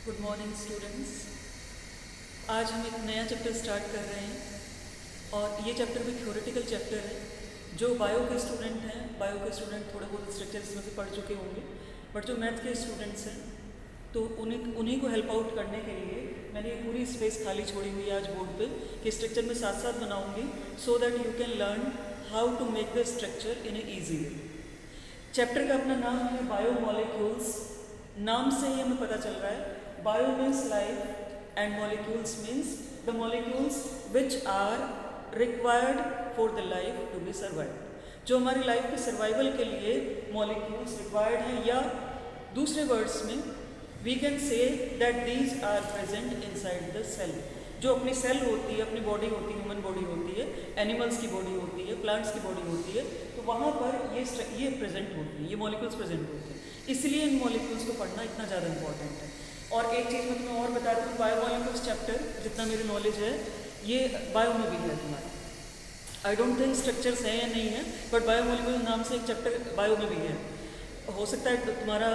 Good morning students. आज हम एक नया चैप्टर स्टार्ट कर रहे हैं और ये चैप्टर भी थ्योरेटिकल चैप्टर है। जो बायो के स्टूडेंट हैं, बायो के स्टूडेंट थोड़े बहुत स्ट्रक्चर इसमें से पढ़ चुके होंगे, बट जो मैथ के स्टूडेंट्स हैं तो उन्हीं को हेल्प आउट करने के लिए मैंने ये पूरी स्पेस खाली छोड़ी हुई है आज बोर्ड पे कि स्ट्रक्चर में साथ साथ बनाऊंगी so that you can learn how to make the structure in a easy way. Chapter का अपना नाम है बायोमोलिक्यूल्स। नाम से ही हमें पता चल रहा है bio means life and molecules means the molecules which are required for the life to be survive. जो हमारी लाइफ के सर्वाइवल के लिए मॉलिक्यूल्स रिक्वायर्ड हैं, या दूसरे वर्ड्स में we can say that these are present inside the cell. जो अपनी सेल होती है, अपनी बॉडी होती है, ह्यूमन बॉडी होती है, एनिमल्स की बॉडी होती है, प्लांट्स की बॉडी होती है, तो वहाँ पर ये प्रेजेंट होती है, ये मॉलिक्यूल्स प्रेजेंट होते हैं। इसलिए इन मॉलिक्यूल्स को पढ़ना इतना ज़्यादा इंपॉर्टेंट है। और एक चीज़ मैं तुम्हें और बता दूँ, बायोमोलिक्यूल्स चैप्टर जितना मेरी नॉलेज है ये बायो में भी है तुम्हारा। आई डोंट थिंक स्ट्रक्चर्स हैं या नहीं है, बट बायोमोलिक्यूल नाम से एक चैप्टर बायो में भी है। हो सकता है तुम्हारा,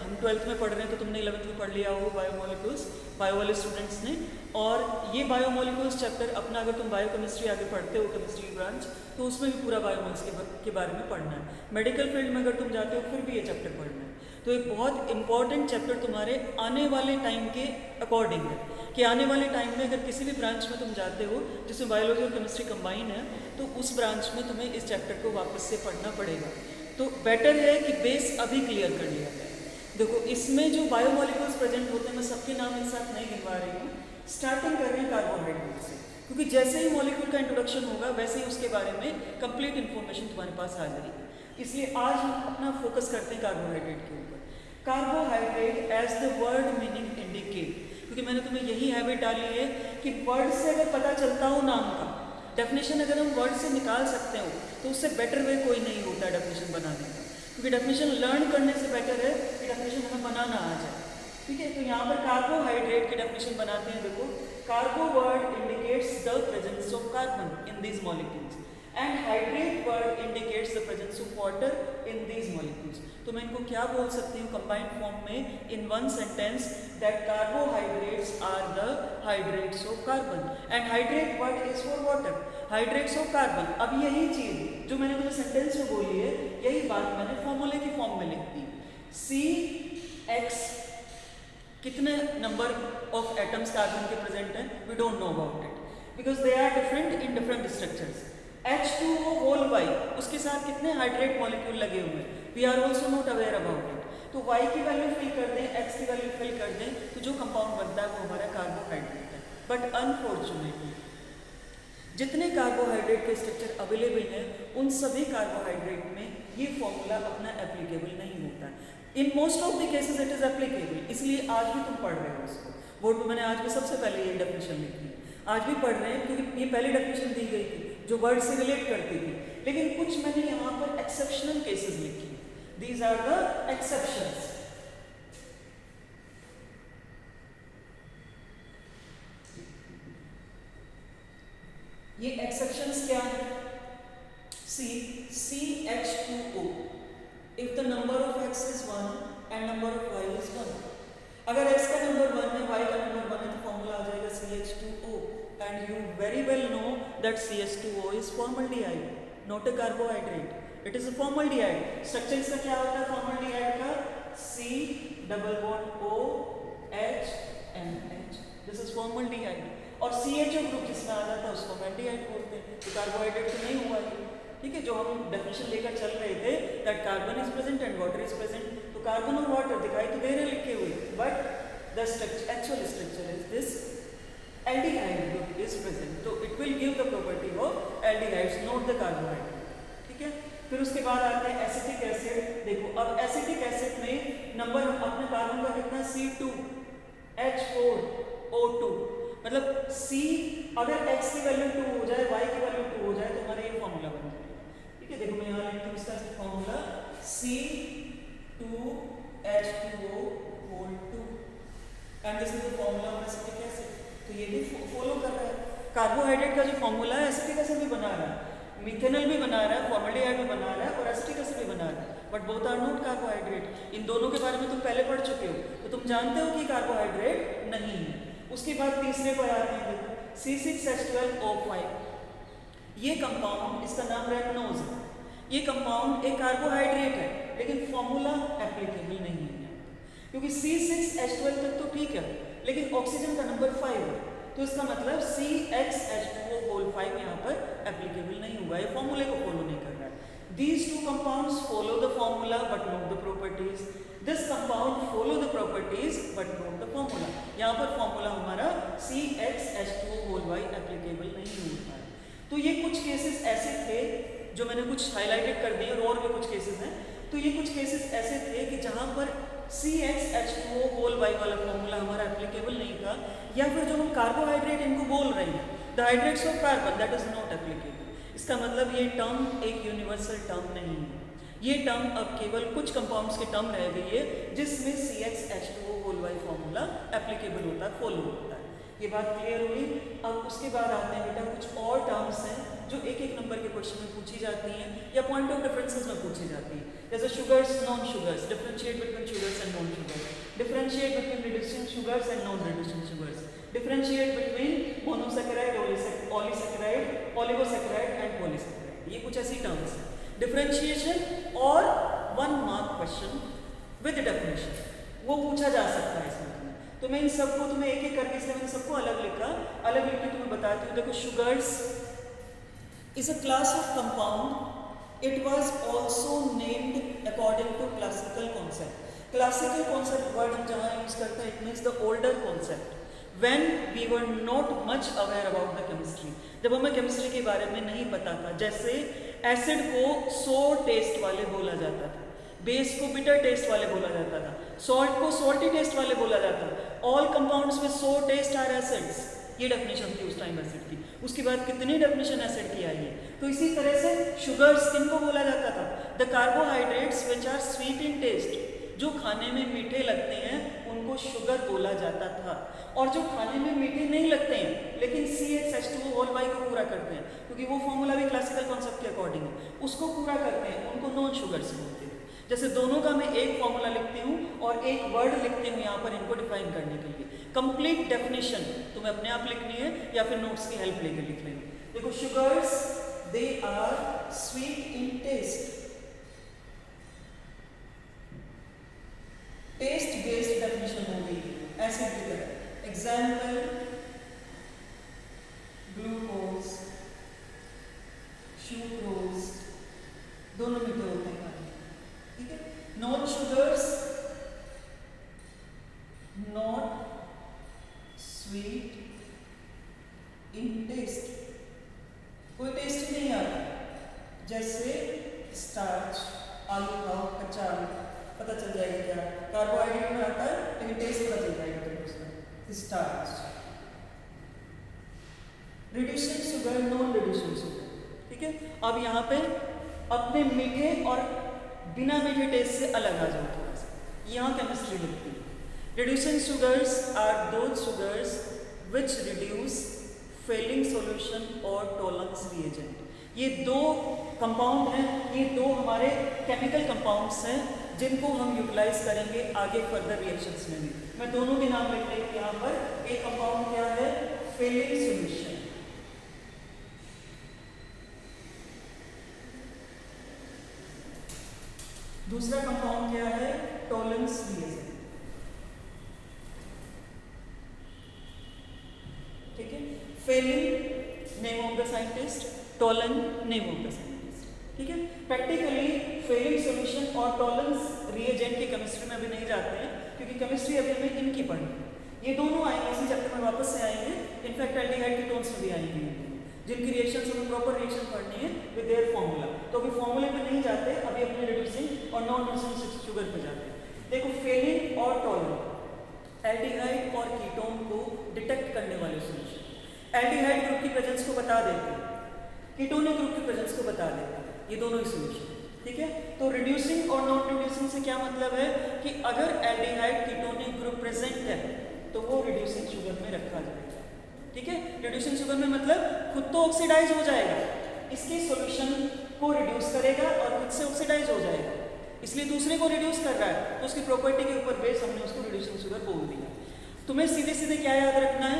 हम 12th में पढ़ रहे हैं तो तुमने 11th में पढ़ लिया हो बायोमोलिक्यूल्स, बायो वाले स्टूडेंट्स ने। और ये बायोमोलिक्यूल्स चैप्टर अपना, अगर तुम बायोकेमिस्ट्री आगे पढ़ते हो, केमिस्ट्री ब्रांच, तो उसमें भी पूरा बायोमोल्स के बारे में पढ़ना है। मेडिकल फील्ड में अगर तुम जाते हो फिर भी ये चैप्टर पढ़ना है। तो एक बहुत इंपॉर्टेंट चैप्टर तुम्हारे आने वाले टाइम के अकॉर्डिंग है कि आने वाले टाइम में अगर किसी भी ब्रांच में तुम जाते हो जिसमें बायोलॉजी और केमिस्ट्री कंबाइन है, तो उस ब्रांच में तुम्हें इस चैप्टर को वापस से पढ़ना पड़ेगा। तो बेटर है कि बेस अभी क्लियर कर लिया जाए। देखो, इसमें जो बायोमोलिक्यूल्स प्रेजेंट होते हैं, मैं सबके नाम एक साथ नहीं गिनवा रही हूँ, स्टार्टिंग कर रहे हैं कार्बोहाइड्रेट से, क्योंकि जैसे ही मॉलिक्यूल का इंट्रोडक्शन होगा वैसे ही उसके बारे में कंप्लीट इन्फॉर्मेशन तुम्हारे पास आ जाएगी। इसलिए आज हम अपना फोकस करते हैं कार्बोहाइड्रेट के ऊपर। Carbohydrate as the word meaning indicate, क्योंकि मैंने तुम्हें यही हैबिट डाली है कि वर्ड से अगर पता चलता हो नाम का, डेफिनेशन अगर हम वर्ड से निकाल सकते हो तो उससे बेटर वे कोई नहीं होता है डेफिनेशन बनाने का, क्योंकि डेफिनेशन लर्न करने से बेटर है कि डेफिनेशन हमें बनाना आ जाए। ठीक है, तो यहाँ पर कार्बोहाइड्रेट की डेफिनेशन बनाते हैं। देखो, carbo word indicates the presence of carbon in these molecules and hydrate word indicates the presence of water in these molecules. तो मैं इनको क्या बोल सकती हूँ कंबाइंड फॉर्म में in one sentence, that carbohydrates are the hydrates of carbon and hydrate word is for water, hydrates of carbon. अब यही चीज जो मैंने तुम्हें सेंटेंस में बोली है, यही बात मैंने फॉर्मूले की फॉर्म में लिख दी। CX कितने नंबर ऑफ एटम्स कार्बन के प्रेजेंट हैं, we don't know about it because they are different in different structures. H2O whole Y, उसके साथ कितने हाइड्रेट मॉलिक्यूल लगे हुए हैं, we are also not aware about it. तो Y की वैल्यू फिल कर दें, X की वैल्यू फिल कर दें, तो जो कंपाउंड बनता है वो हमारा कार्बोहाइड्रेट है। बट अनफॉर्चुनेटली जितने कार्बोहाइड्रेट के स्ट्रक्चर अवेलेबल हैं, उन सभी कार्बोहाइड्रेट में ये फॉर्मूला अपना एप्लीकेबल नहीं होता। In most of the cases it is applicable, इसलिए आज भी तुम पढ़ रहे हो इसको। बोर्ड में मैंने आज भी सबसे पहले ये डेफिनेशन लिखी है, आज भी पढ़ रहे हैं, क्योंकि ये पहली डेफिनेशन दी गई थी जो वर्ड से रिलेट करती थी। लेकिन कुछ मैंने यहाँ पर एक्सेप्शनल केसेस लिखी, दीज आर द एक्सेप्शंस। ये एक्सेप्शंस क्या है? CH2O, if the number of X is 1 and number of Y is 1। अगर X का नंबर 1 है, Y का नंबर 1 है, तो फॉर्मूला आ जाएगा CH2O। And you very well know that CH2O is formaldehyde, not a carbohydrate. It is a formaldehyde. Structure इसका क्या होता है formaldehyde का? C double bond O H NH. This is formaldehyde. और CHO ग्रुप जिसमें आ जाता है उसको formaldehyde बोलते हैं। तो कार्बोहाइड्रेट तो नहीं हुआ ये, ठीक है। जो हम डेफिनेशन लेकर चल रहे थे that carbon is present and water is present, तो कार्बन और वाटर दिखाई तो दे रहे लिखे हुए, but the actual structure is this aldehyde group is present, तो it will give the property of aldehydes, not the carbohydrate। ठीक है, फिर उसके बाद आते हैं एसिटिक एसिड। देखो, अब एसिटिक एसिड में नंबर अपने कार्बन का कितना, C2H4O2, मतलब C अगर X की वैल्यू 2 हो जाए, Y की वैल्यू 2 हो जाए, तो हमारा ये फॉर्मूला बन जाएगा। ठीक है, देखो मैं यहाँ लिखती हूँ इसका formula C2H2O2 and this is the formula of acetic acid. तो ये भी फॉलो कर रहा है। कार्बोहाइड्रेट का जो फॉर्मूला है एसिटिक एसिड भी बना रहा है, मिथेनॉल भी बना रहा है, फॉर्मल्डिहाइड भी बना रहा है और एसिटिक एसिड भी बना रहा है। But both are not carbohydrate. इन दोनों के बारे में तुम पहले पढ़ चुके हो, तो तुम जानते हो कि कार्बोहाइड्रेट नहीं है। उसके बाद तीसरे पर आते हैं, देखो C6H12O5। ये कंपाउंड, इसका नाम रेमनोज है। ये कंपाउंड एक कार्बोहाइड्रेट है, लेकिन फॉर्मूला एप्लीकेबल नहीं है, क्योंकि C6H12 तक तो ठीक है, लेकिन ऑक्सीजन का नंबर 5 है, तो इसका मतलब CXH2O5 यहाँ पर एप्लीकेबल नहीं होगा, ये फॉर्मूले को फॉलो नहीं कर रहा है। These two compounds follow the formula but not the properties. This compound follow the properties but not the formula. यहाँ पर फॉर्मूला हमारा CXH2O5 एप्लीकेबल नहीं होता है। तो ये कुछ केसेस ऐसे थे जो मैंने कुछ हाईलाइटेड कर दिए, और भी कुछ केसेस हैं। तो ये कुछ केसेस ऐसे थे कि जहाँ पर CXH2O5 वाला फॉर्मूला हमारा एप्लीकेबल नहीं था, या फिर जो हम कार्बोहाइड्रेट इनको बोल रहे हैं, the hydrates of carbon, that is not applicable. इसका मतलब ये टर्म एक यूनिवर्सल टर्म नहीं है, ये टर्म अब केवल कुछ कंपाउंड्स के टर्म रह गई है जिसमें CXH2O5 फॉर्मूला एप्लीकेबल होता है, फॉलो होता है। ये बात क्लियर हुई। अब उसके बाद आते हैं बेटा कुछ और टर्म्स हैं जो एक एक नंबर के क्वेश्चन में पूछी जाती हैं या पॉइंट ऑफ डिफरेंसेस में पूछी जाती हैं, जैसे sugars, non sugars, differentiate between sugars and non sugars, differentiate between reducing sugars and non reducing sugars, differentiate between monosaccharide, polysaccharide, oligosaccharide and polysaccharide. ये कुछ ऐसी टर्म्स हैं। डिफरेंशिएशन और 1 मार्क क्वेश्चन विद डेफिनेशन वो पूछा जा सकता है इसमें। तो मैं इन सबको तुम्हें एक एक करके, इसलिए मैंने सबको अलग लिखा, अलग लिख के तुम्हें बताती हूँ। देखो, sugars is a class of compound, it was also named according to classical concept. Classical concept word हम जहाँ यूज करते हैं, it means the older concept when we were not much aware about the chemistry, जब हमें chemistry के बारे में नहीं पता था। जैसे एसिड को सोर टेस्ट वाले बोला जाता था, बेस को बिटर टेस्ट वाले बोला जाता था, सॉल्ट को सॉल्टी टेस्ट वाले बोला जाता था। ऑल कंपाउंड्स में सोर टेस्ट आर एसिड्स, ये डेफिनेशन थी उस टाइम एसिड की। उसके बाद कितनी डेफिनेशन एसिड की आई है। तो इसी तरह से शुगर्स किनको बोला जाता था, the carbohydrates which are sweet in taste, जो खाने में मीठे लगते हैं उनको शुगर बोला जाता था, और जो खाने में मीठे नहीं लगते हैं लेकिन CXH2O5 को पूरा करते हैं, क्योंकि वो फॉर्मूला भी क्लासिकल कॉन्सेप्ट के अकॉर्डिंग है, उसको पूरा करते हैं, उनको नॉन शुगर्स बोलते हैं। जैसे दोनों का मैं एक फॉर्मूला लिखती हूँ और एक वर्ड लिखती हूँ यहाँ पर इनको डिफाइन करने के लिए। कंप्लीट डेफिनेशन तुम्हें अपने आप लिखनी है या फिर नोट्स की हेल्प लेकर लिख लेंगे। देखो, sugars they are sweet in taste, taste based definition होगी एसिड की तरह। एग्जाम्पल, ग्लूकोज, सुक्रोज, दोनों मीठे होते हैं खाने, ठीक है। Non sugars not sweet in taste, कोई टेस्ट ही नहीं आता। जैसे स्टार्च, आलू खाओ, कच्चा आलू, पता चल जाएगा क्या कार्बोहाइड्रेट में आता है, लेकिन टेस्ट पता चल जाएगा उसका, starch. Reducing sugar, non reducing sugar, ठीक है। अब यहाँ पे अपने मीठे और बिना मीठे टेस्ट से अलग आ जाओ थोड़ा सा, यहाँ केमिस्ट्री लिखती है। Reducing sugars are those sugars which reduce Fehling solution और टॉलरेंस रिएजेंट। ये दो कंपाउंड हैं, ये दो हमारे केमिकल कंपाउंड्स हैं जिनको हम यूटिलाइज करेंगे आगे फर्दर रिएक्शंस में भी। मैं दोनों के नाम लिख रही हूँ यहाँ पर। एक कंपाउंड क्या है, फेलिंग सॉल्यूशन, दूसरा कंपाउंड क्या है, टॉलरेंस रिएजेंट, ठीक है। Fehling name of the scientist, Tollen name of the scientist, ठीक है। प्रैक्टिकली फेलिंग सॉल्यूशन और टॉलरेंस रिएजेंट की केमिस्ट्री में अभी नहीं जाते हैं, क्योंकि केमिस्ट्री अभी हमें इनकी पढ़नी है। ये दोनों आएंगे इसी चैप्टर में, वापस से आएंगे, इनफैक्ट एल्डिहाइड कीटोन्स में भी आएंगे, जिनकी रिएक्शंस हमें प्रॉपर रिएक्शन पढ़नी है विद देयर फॉर्मूला। तो अभी फॉर्मूले पे नहीं जाते, अभी अपने रिड्यूसिंग और नॉन रिड्यूसिंग शुगर पे जाते हैं। देखो, फेलिंग और टॉलन एल्डिहाइड और कीटोन को डिटेक्ट करने वाले सॉल्यूशन, एल्डिहाइड ग्रुप की प्रेजेंस को बता देते हैं, कीटोनिक ग्रुप की प्रेजेंस को बता देते हैं, ये दोनों ही सॉल्यूशन, ठीक है। तो रिड्यूसिंग और नॉन रिड्यूसिंग से क्या मतलब है कि अगर एल्डिहाइड कीटोनिक ग्रुप प्रेजेंट है तो वो रिड्यूसिंग शुगर में रखा जाएगा, ठीक है। रिड्यूसिंग शुगर में मतलब खुद तो ऑक्सीडाइज हो जाएगा, इसके सॉल्यूशन को रिड्यूस करेगा और खुद से ऑक्सीडाइज हो जाएगा। इसलिए दूसरे को रिड्यूस कर रहा है, तो उसकी प्रॉपर्टी के ऊपर बेस हमने उसको रिड्यूसिंग शुगर बोल दिया। तुम्हें सीधे सीधे क्या याद रखना है,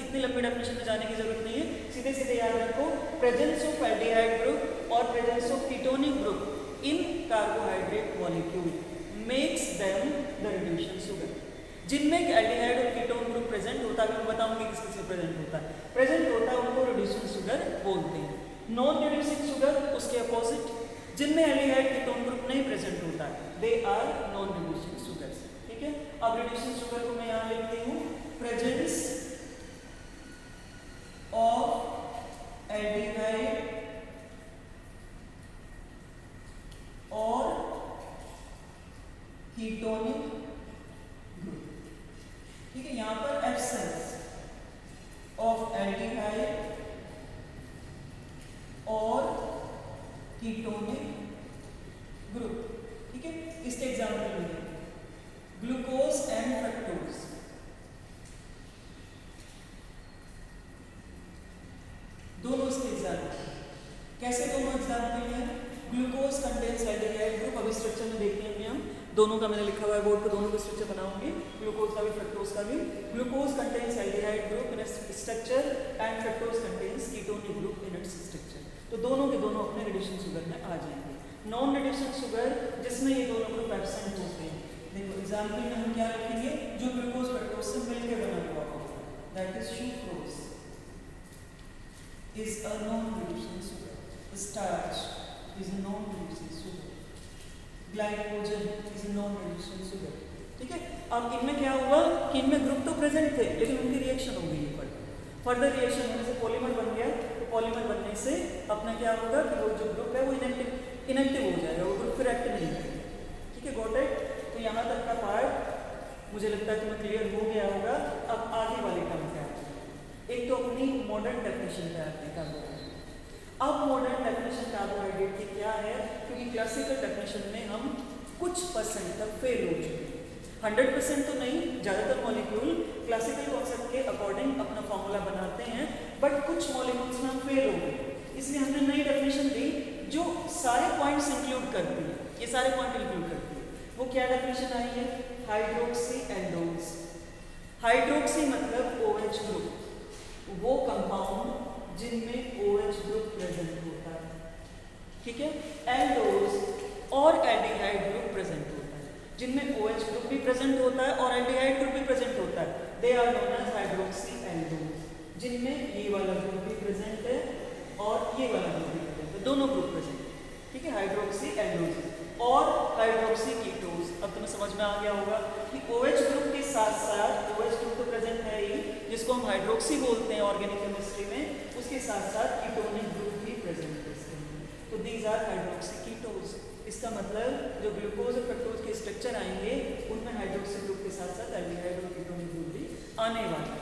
इतनी लंबी डेफिनेशन में जाने की जरूरत नहीं है, सीधे सीधे याद रखो प्रेजेंस ऑफ एल्डिहाइड ग्रुप और presence of ketonic group in carbohydrate molecule makes them the reducing sugar. जिनमें एल्डिहाइड और कीटोन ग्रुप प्रेजेंट होता है, मैं बताऊंगी किस किस में प्रेजेंट होता है, प्रेजेंट होता है उनको रिड्यूसिंग शुगर बोलते हैं। नॉन रिड्यूसिंग शुगर उसके अपोजिट, जिनमें एल्डिहाइड कीटोन ग्रुप नहीं प्रेजेंट होता है, they are non reducing sugars. ठीक है, अब रिड्यूसिंग शुगर को मैं यहाँ लिखती हूँ प्रेजेंस ऑफ एल्डिहाइड और कीटोनिक ग्रुप। ठीक है, यहां पर एब्सेंस ऑफ एल्डिहाइड और कीटोनिक ग्रुप। ठीक है, इसके एग्जाम्पल में ग्लूकोज एंड फ्रक्टोज। दोनों इसके एग्जाम्पल कैसे, दोनों एग्जाम्पल हैं। ग्लूकोज कंटेन्स एल्डिहाइड ग्रुप, अभी स्ट्रक्चर में देख लेंगे हम, दोनों का मैंने लिखा हुआ है बोर्ड पर, दोनों का स्ट्रक्चर बनाऊंगी, ग्लूकोज का भी फ्रक्टोज का भी। Glucose contains aldehyde group in its structure and fructose contains ketonic group in its structure. तो दोनों के दोनों अपने रिड्यूसिंग शुगर में आ जाएंगे। नॉन रिड्यूसिंग शुगर जिसमें ये दोनों ग्रुप एब्सेंट होते हैं, देखो एग्जाम्पल में हम क्या लिखेंगे, जो ग्लूकोज फ्रक्टोज से मिलकर बना हुआ होगा, that is sucrose is a non-reducing sugar. Starch is a non-reducing sugar. Glycogen is a non-reducing sugar. ठीक है, अब इनमें क्या हुआ कि इनमें ग्रुप तो प्रेजेंट थे लेकिन उनकी रिएक्शन हो गई ऊपर, फर्दर रिएक्शन होने से पॉलीमर बन गया। तो पॉलीमर बनने से अपना क्या होगा कि वो जो ग्रुप है वो इनएक्टिव हो जाएगा, वो ग्रुप फिर एक्ट नहीं करेगा। ठीक है, गॉट इट। तो यहाँ तक का पार्ट मुझे लगता है तुम्हें क्लियर हो गया होगा। अब आगे वाले टर्म क्या है, एक तो अपनी मॉडर्न डेफिनेशन पे आते हैं कार्बोहाइड्रेट। अब मॉडर्न डेफिनेशन कार्बोहाइड्रेट की क्या है, क्योंकि क्लासिकल डेफिनेशन में हम कुछ परसेंट तक फेल हो चुके हैं, 100% तो नहीं, ज़्यादातर मॉलिक्यूल क्लासिकल कॉन्सेप्ट के अकॉर्डिंग अपना फॉर्मूला बनाते हैं, बट कुछ मॉलिक्यूल्स में हम फेल हो गए। इसलिए हमने नई डेफिनेशन दी जो सारे पॉइंट्स इंक्लूड करती है, ये सारे पॉइंट इंक्लूड करती है। वो क्या डेफिनेशन आई है, हाइड्रोक्सी एल्डोज। हाइड्रोक्सी मतलब OH ग्रुप, वो कंपाउंड जिनमें OH ग्रुप प्रेजेंट होता है। ठीक है, एल्डोज और एल्डिहाइड ग्रुप प्रेजेंट होता है, जिनमें OH ग्रुप भी प्रेजेंट होता है और एल्डिहाइड ग्रुप भी प्रेजेंट होता है, they are known as hydroxy aldose. जिनमें ये वाला ग्रुप भी प्रेजेंट है और ये वाला ग्रुप भी प्रेजेंट है, दोनों ग्रुप प्रेजेंट है। ठीक है, हाइड्रोक्सी एल्डोज और हाइड्रोक्सी कीटोज। अब तुम्हें समझ में आ गया होगा कि OH ग्रुप के साथ साथ OH ग्रुप तो प्रेजेंट है ही, जिसको हम हाइड्रोक्सी बोलते हैं ऑर्गेनिक केमिस्ट्री में, उसके साथ साथ कीटोनिक ग्रुप भी प्रेजेंट है इसके अंदर। तो दीज आर हाइड्रोक्सी कीटोज। इसका मतलब जो ग्लूकोज और फ्रक्टोज के स्ट्रक्चर आएंगे उनमें हाइड्रोक्सी ग्रुप के साथ साथ एल्डिहाइड और कीटोनिक ग्रुप भी आने वाला है।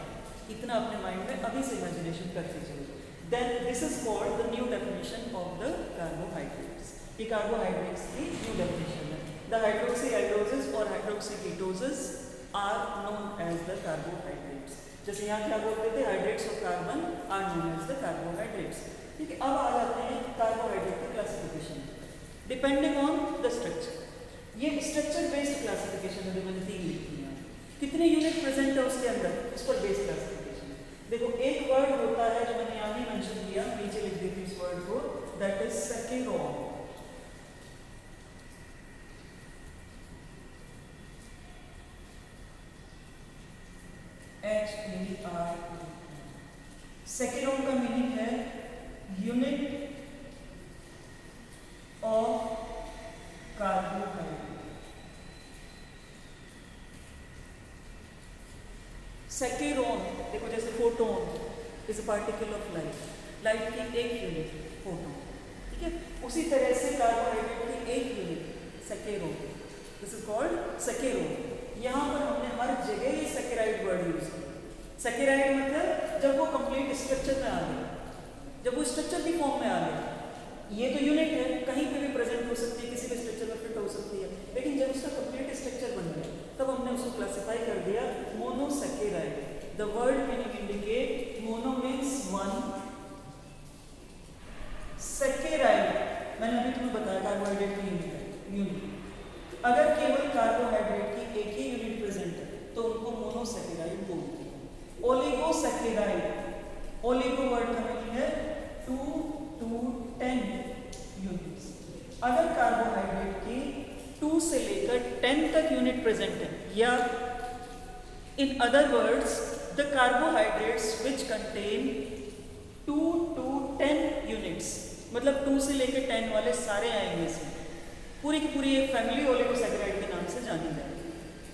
इतना अपने माइंड में अभी से इमेजिनेशन करते चलो। Then this is called the new definition of the carbohydrates. ये कार्बोहाइड्रेट्स की न्यू डेफिनेशन है। द हाइड्रोक्सी एल्डोजेस और hydroxy ketoses are known as the carbohydrates. जैसे यहाँ क्या बोलते थे, hydrates of carbon are known as the carbohydrates. ठीक है, अब आ जाते हैं कार्बोहाइड्रेट की classification depending on the structure. ये स्ट्रक्चर बेस्ड क्लासिफिकेशन है जो मैंने 3 लिखी है। कितने यूनिट प्रेजेंट है उसके अंदर, उस पर बेस्ड क्लासिफिकेशन। देखो एक वर्ड होता है जो मैंने यहाँ भी मेंशन किया, नीचे लिख देती इस वर्ड को, दैट इज सेकेरोन। HAR। सेकेरोन का मीनिंग है यूनिट ऑफ कार्बोहाइड्रेट। सेकेरोन देखो जैसे photon is a particle of light, light की एक यूनिट फोटोन। ठीक है, उसी तरह से कार्बोहाइड्रेट की एक यूनिट सेकेरोन, दिस इज कॉल्ड सेकेरोन। यहाँ पर हमने हर जगह ये सेकेराइड वर्ड यूज किया। सेकेराइड मतलब जब वो कंप्लीट स्ट्रक्चर में आ गया, जब वो स्ट्रक्चर की फॉर्म में आ गया। ये तो यूनिट है, कहीं पे भी प्रेजेंट हो सकती है, किसी भी स्ट्रक्चर में फिट हो सकती है, लेकिन जब उसका कंप्लीट स्ट्रक्चर बन गया तब हमने उसको क्लासिफाई कर दिया monosaccharide. The word meaning indicate mono means one, saccharide मैंने अभी तुम्हें बताया कार्बोहाइड्रेट की यूनिट है, यूनिट। अगर केवल कार्बोहाइड्रेट की एक ही यूनिट प्रेजेंट है तो उनको मोनोसैकेराइड बोलते हैं। ओलिगोसैकेराइड, ओलिगो वर्ड का मीनिंग है 2 to 10 यूनिट्स। अगर कार्बोहाइड्रेट की 2 से लेकर 10 तक यूनिट प्रेजेंट है, या in other words the carbohydrates which contain 2 to 10 units, मतलब 2 से लेकर 10 वाले सारे आएंगे इसमें। पूरी की पूरी एक फैमिली ओलिगोसैकेराइड के नाम से जानी जाएगी।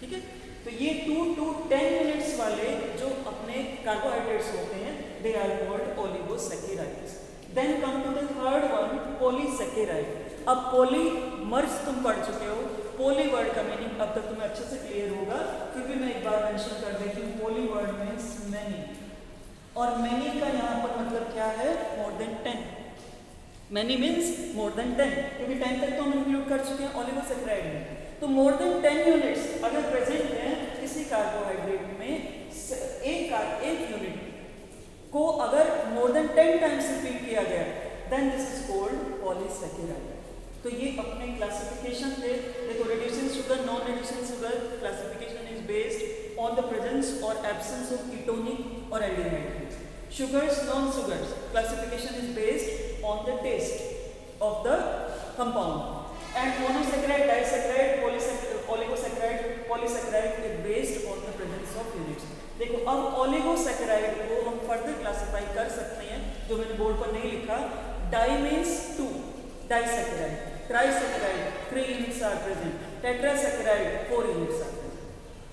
ठीक है, तो ये 2 to 10 यूनिट्स वाले जो अपने कार्बोहाइड्रेट्स होते हैं, they are called oligosaccharides. Then come to the third one, polysaccharide. अब पॉली मर्ज तुम पढ़ चुके हो, पॉली वर्ड का मीनिंग अब तक तुम्हें अच्छे से क्लियर होगा, फिर भी मैं एक बार मेंशन कर देती हूँ। पॉली वर्ड मीन्स मैनी, और मैनी का यहाँ पर मतलब क्या है, more than 10। Many means more than 10, क्योंकि 10 तक तो हम इंक्लूड कर चुके हैं ओलिगोसैकेराइड में। तो मोर देन 10 यूनिट्स अगर प्रेजेंट है किसी कार्बोहाइड्रेट में, एक यूनिट को अगर मोर देन 10 टाइम्स रिपीट किया गया, then this is called polysaccharide. तो ये अपने क्लासिफिकेशन थे। देखो, reducing sugar, non reducing sugar classification is based on the presence और एब्सेंस ऑफ कीटोनिक और aldehyde. Sugars, non-sugars classification is based on the taste of the compound, and monosaccharide, disaccharide, oligosaccharide, polysaccharide is based on the presence of units. देखो, अब oligosaccharide को हम further classify कर सकते हैं, जो मैंने बोर्ड पर नहीं लिखा। Di means 2, disaccharide, trisaccharide 3 units are present, tetrasaccharide 4 units are present.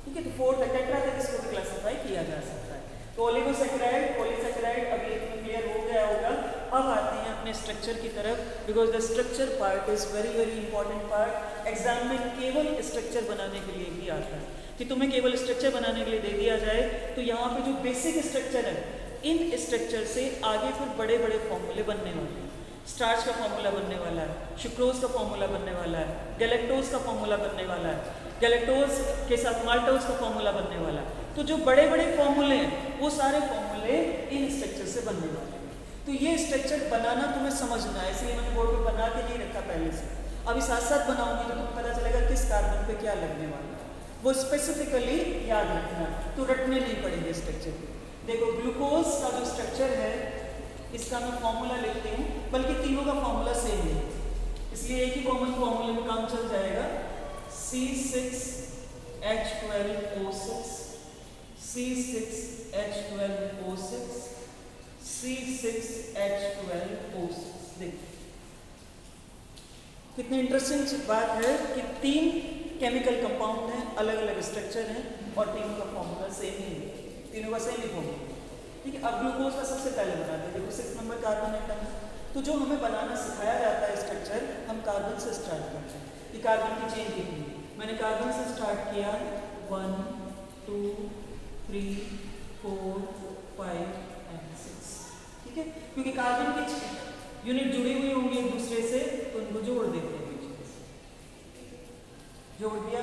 ठीक है, तो 4 तक टेट्रा तक इसको भी क्लासिफाई किया जा सकता है। तो ओलिगोसैकेराइड, पॉलीसैकेराइड अभी इतना क्लियर हो गया होगा। अब आते हैं अपने स्ट्रक्चर की तरफ, because the structure part is very very important part. Exam में केवल स्ट्रक्चर बनाने के लिए ही आता है कि तुम्हें केवल स्ट्रक्चर बनाने के लिए दे दिया जाए, तो यहाँ पे जो बेसिक स्ट्रक्चर है, इन स्ट्रक्चर से आगे फिर बड़े बड़े फॉर्मूले बनने वाले हैं। स्टार्च का फॉर्मूला बनने वाला है, शुक्रोज का फॉर्मूला बनने वाला है, गैलेक्टोज का फॉर्मूला बनने वाला है, गैलेक्टोज के साथ माल्टोज का फॉर्मूला बनने वाला है। तो जो बड़े बड़े फॉर्मूले हैं, वो सारे फॉर्मूले इन स्ट्रक्चर से बनने वाले हैं। तो ये स्ट्रक्चर बनाना तुम्हें समझना है, इसलिए मैंने बोर्ड पे बना के नहीं रखा पहले से। अभी साथ साथ बनाऊंगी तो तुम्हें पता चलेगा किस कार्बन पे क्या लगने वाला है, वो स्पेसिफिकली याद रखना, तो रटने नहीं पड़ेंगे स्ट्रक्चर को। देखो, ग्लूकोज का जो स्ट्रक्चर है, इसका मैं फॉर्मूला लिखती हूँ, बल्कि तीनों का फॉर्मूला सेम है, इसलिए एक ही कॉमन फॉर्मूले में काम चल जाएगा। C6H12O6, C6H12O6, C6H12O6। देखिए कितनी इंटरेस्टिंग बात है कि 3 केमिकल कंपाउंड हैं, अलग अलग स्ट्रक्चर हैं, और तीनों का फॉर्मूला सेम ही है, तीनों का सेम ही फॉर्मूला। ठीक है, अब ग्लूकोज का सबसे पहले बनाते हैं। देखो, 6 नंबर कार्बन एटम है, तो जो हमें बनाना सिखाया जाता है स्ट्रक्चर, हम कार्बन से स्टार्ट करते हैं कि कार्बन की चेन कितनी है। मैंने कार्बन से स्टार्ट किया 1 2 3 4 5 and 6। ठीक है, क्योंकि कार्बन की यूनिट जुड़ी हुई होंगी एक दूसरे से, तो उनको जोड़ देते हैं। जोड़ दिया,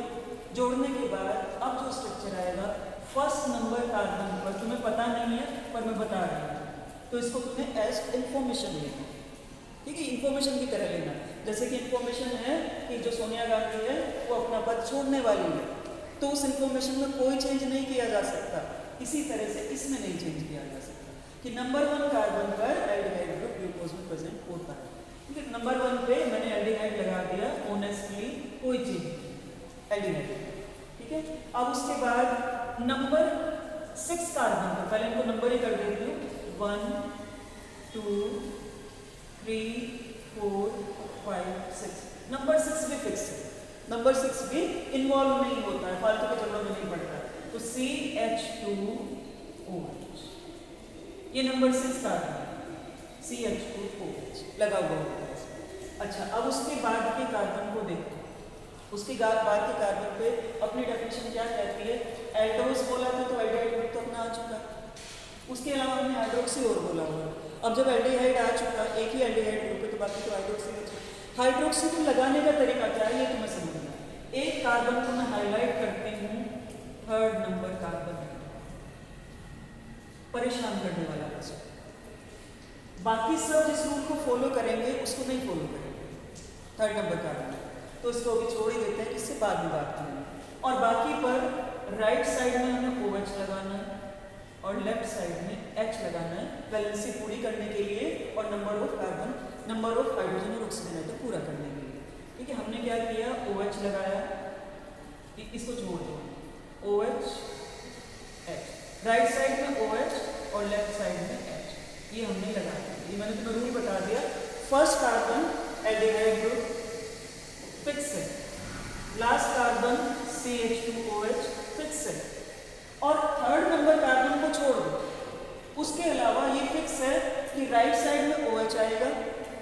जोड़ने के बाद अब जो स्ट्रक्चर आएगा, फर्स्ट नंबर कार्बन पर, तुम्हें पता नहीं है पर मैं बता रही हूँ, तो इसको तुम्हें एज इंफॉर्मेशन लेना। ठीक है, इंफॉर्मेशन की तरह लेना। जैसे कि इंफॉर्मेशन है कि जो सोनिया गांधी है वो अपना पद छोड़ने वाली है, तो उस इंफॉर्मेशन में कोई चेंज नहीं किया जा सकता। इसी तरह से इसमें नहीं चेंज किया जा सकता कि नंबर 1 कार्बन पर एल्डिहाइड ग्रुप ग्लूकोज में प्रेजेंट होता है। ठीक है, नंबर 1 पे मैंने एल्डिहाइड लगा दिया, ऑनेस्टली कोई चेंज एल्डिहाइड। ठीक है, अब उसके बाद नंबर 6 कार्बन पर, पहले इनको नंबर ही कर देती हूँ, 1 2 3 4 5 6। नंबर 6 भी फिक्स है, नंबर 6 भी इन्वॉल्व नहीं होता है, फालतू के चक्करों में नहीं पड़ता है। तो CH2OH, ये नंबर 6 कार्बन CH2OH लगा हुआ होता है। अच्छा, अब उसके बाद के कार्बन को देखो, उसके बाद के कार्बन पे अपनी डेफिनेशन क्या कहती है। एल्डोज बोला था तो एल्डिहाइड ग्रुप तो अपना आ चुका, उसके अलावा हमने हाइड्रोक्सी और बोला हुआ। अब जब एल्डिहाइड आ चुका, एक ही एल्डिहाइड ग्रुप है, तो बाकी तो हाइड्रोक्सी बचा। हाइड्रोक्सी को लगाने का तरीका क्या है, ये तुम्हें समझना है। एक कार्बन को मैं हाईलाइट करती हूँ, 3rd नंबर कार्बन, परेशान करने वाला बस। बाकी सब जिस रूल को फॉलो करेंगे उसको नहीं फॉलो करेंगे। 3rd नंबर कार्बन, तो इसको अभी छोड़ ही देते हैं, इससे बाद में बात करेंगे। और बाकी पर राइट साइड में हमें OH लगाना है और लेफ्ट साइड में H लगाना है वैलेंसी पूरी करने के लिए और नंबर ऑफ हाइड्रोजन और ऑक्सीजन एटम पूरा करने के लिए। ठीक है, हमने क्या किया, OH लगाया, इसको छोड़ दो, OH H, राइट साइड में OH और लेफ्ट साइड में H, ये हमने लगा दिया। ये मैंने तुम्हें रूल बता दिया। First carbon aldehyde group fix है, लास्ट कार्बन CH2OH फिक्स है, और थर्ड नंबर कार्बन को छोड़ दो। उसके अलावा ये फिक्स है कि राइट साइड में OH आएगा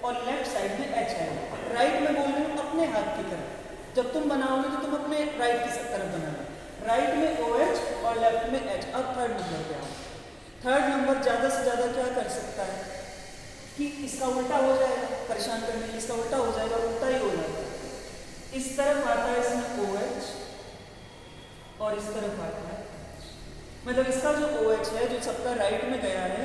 और लेफ्ट साइड में H आएगा। राइट में बोल रहे हो अपने हाथ की तरफ, जब तुम बनाओगे तो तुम अपने राइट की तरफ बनाना, राइट में OH और लेफ्ट में H। अब थर्ड नंबर पे आओ। थर्ड नंबर ज़्यादा से ज़्यादा क्या कर सकता है कि इसका उल्टा हो जाएगा, परेशान करने के, इसका उल्टा हो जाएगा, उल्टा ही हो जाएगा। इस तरफ आता है इसमें OH और इस तरफ आता है H। मतलब इसका जो OH है जो सबका राइट में गया है,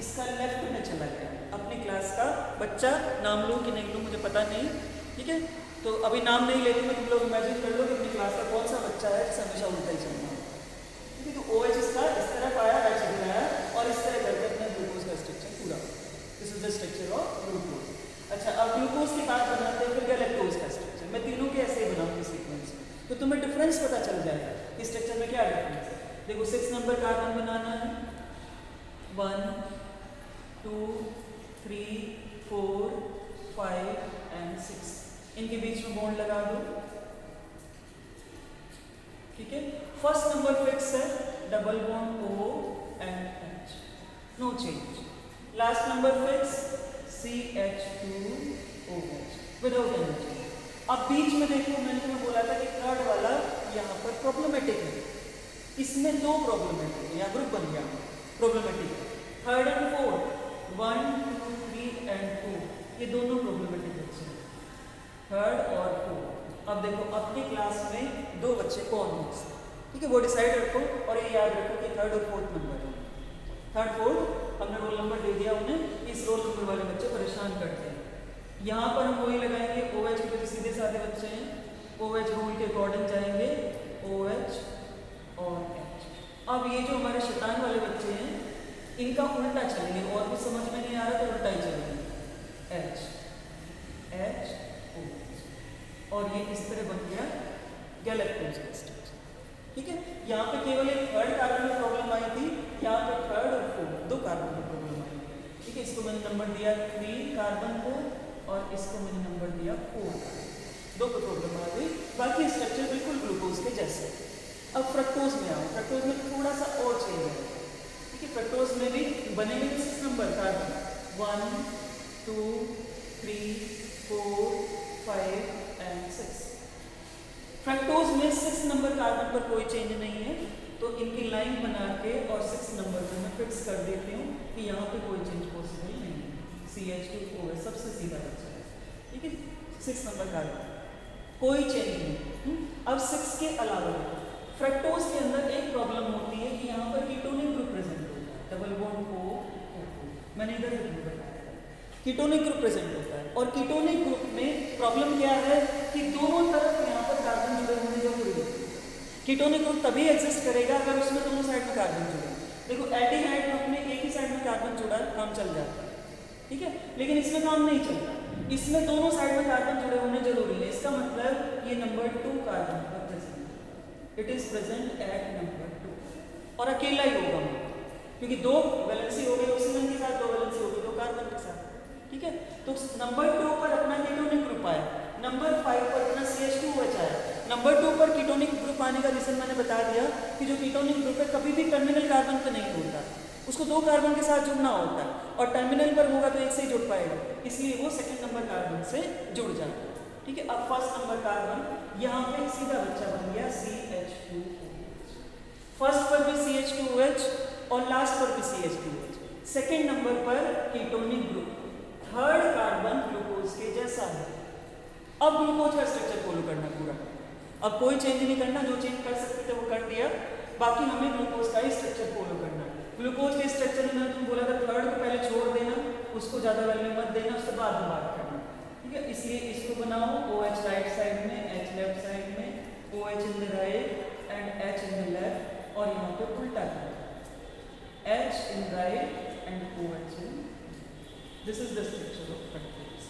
इसका लेफ्ट में चला गया। अपनी क्लास का बच्चा, नाम लूँ कि नहीं लूँ मुझे पता नहीं, ठीक है, तो अभी नाम नहीं लेती मैं, तुम लोग इमेजिन कर लो कि अपनी क्लास का कौन सा बच्चा है जिसे हमेशा उल्टा ही चलना है। ठीक है, तो OH इसका इस तरफ आया, H इधर आया और इस तरह करके अपना ग्लूकोज का स्ट्रक्चर पूरा। This is the structure of glucose. अच्छा, अब ग्लूकोज की बात बनाते हैं, फिर गैलेक्टोज का स्ट्रक्चर। मैं तीनों के ऐसे ही बनाऊंगी सीक्वेंस में, तो तुम्हें डिफरेंस पता चल जाएगा कि स्ट्रक्चर में क्या डिफरेंस है। देखो 6 नंबर कार्बन बनाना है, 1 2 3 4 5 एंड 6, इनके बीच में बॉन्ड लगा दो। ठीक है, फर्स्ट नंबर फिक्स है, double bond O and H, no change. Last number fix CH2OH without any change. अब बीच में देखो, मैंने तुम्हें बोला था कि थर्ड वाला यहाँ पर प्रॉब्लमेटिक है, इसमें दो प्रॉब्लमेटिक है, यहाँ ग्रुप बन गया प्रॉब्लमेटिक है। थर्ड एंड फोर्थ 1 2 3 एंड 4, ये दोनों प्रॉब्लमेटिक बच्चे हैं, थर्ड और फोर्थ। अब देखो अपनी क्लास में दो बच्चे कौन हैं, ठीक है, वो डिसाइड रखो और ये याद रखो कि थर्ड और फोर्थ नंबर है। थर्ड फोर्थ हमने रोल नंबर दे दिया उन्हें, इस रोल नंबर वाले बच्चे परेशान करते हैं। यहाँ पर हम वही लगाएंगे OH के, तो सीधे साधे बच्चे हैं, OH रूल के अकॉर्डिंग जाएंगे OH और H। अब ये जो हमारे शैतान वाले बच्चे हैं इनका उल्टा चलेंगे, और भी समझ में नहीं आ रहा तो उल्टा ही चलेंगे, H H OH, और ये इस तरह बन गया गैलेक्टोज का स्ट्रक्चर। ठीक है, यहाँ पे केवल एक थर्ड कार्बन में प्रॉब्लम आई थी, यहाँ पे थर्ड और फोर्थ दो कार्बन में प्रॉब्लम आई थी। ठीक है, इसको मैंने नंबर दिया 3 कार्बन को और इसको मैंने नंबर दिया 4, दो को प्रॉब्लम आ गई, बाकी स्ट्रक्चर बिल्कुल ग्लूकोज के जैसे। अब फ्रक्टोज में आओ, फ्रक्टोज में थोड़ा सा और चेंज है। ठीक है, फ्रक्टोज में भी बनेंगे 6 नंबर कार्बन, 1 2 3 4 5 एंड 6। फ्रक्टोज में 6 नंबर कार्बन पर कोई चेंज नहीं है, तो इनकी लाइन बना के और 6 नंबर पर मैं फिक्स कर देती हूँ कि यहाँ पे कोई चेंज पॉसिबल नहीं है, CH2OH सबसे सीधा बच्चा है। ठीक है, 6 नंबर कार्बन कोई चेंज नहीं। अब 6 के अलावा फ्रक्टोज के अंदर एक प्रॉब्लम होती है कि यहाँ पर कीटोनिक ग्रुप प्रेजेंट होता है, डबल बॉन्ड O, मैंने इधर बताया कीटोनिक ग्रुप प्रेजेंट होता है, और कीटोनिक ग्रुप में प्रॉब्लम क्या है कि दोनों तरफ यहाँ पर कार्बन जुड़े होने जरूरी है। कीटोनिक ग्रुप तभी एग्जिस्ट करेगा अगर उसमें दोनों साइड में कार्बन जुड़े। देखो एल्डिहाइड ग्रुप में एक ही साइड में कार्बन जुड़ा है, काम चल जाता है, ठीक है, लेकिन इसमें काम नहीं चलता, इसमें दोनों साइड में कार्बन जुड़े होने जरूरी है। इसका मतलब ये नंबर 2 कार्बन पर present, it is present at number 2, और अकेला ही होगा क्योंकि दो वैलेंसी हो गई ऑक्सीजन के साथ, दो वैलेंसी हो गई दो कार्बन के साथ। ठीक है, तो नंबर 2 पर अपना कीटोनिक ग्रुप आया, नंबर 5 पर अपना CH2OH आया। नंबर 2 पर कीटोनिक ग्रुप आने का रीजन मैंने बता दिया कि जो कीटोनिक ग्रुप है कभी भी टर्मिनल कार्बन पे नहीं होता, उसको दो कार्बन के साथ जुड़ना होता है, और टर्मिनल पर होगा तो एक से ही जुड़ पाएगा, इसलिए वो सेकंड नंबर कार्बन से जुड़ जाता है। ठीक है, अब फर्स्ट नंबर कार्बन यहाँ पे सीधा बच्चा बन गया CH2OH, फर्स्ट पर भी CH2OH और लास्ट पर भी CH2OH, सेकेंड नंबर पर ketonic group, third carbon glucose के जैसा है। अब ग्लूकोज का स्ट्रक्चर फॉलो करना पूरा, अब कोई चेंज नहीं करना, जो चेंज कर सकते थे वो कर दिया, बाकी हमें ग्लूकोज का ही स्ट्रक्चर फॉलो करना है। ग्लूकोज के स्ट्रक्चर में मैंने तुम बोला था थर्ड को पहले छोड़ देना, उसको ज़्यादा वैल्यू मत देना, उसके बाद में बात करना। ठीक है, इसलिए इसको बनाओ OH राइट साइड में, H लेफ्ट साइड में, OH in the right and H in the left, और यहाँ पे उल्टा करो H in right and OH in, this is the structure of countries.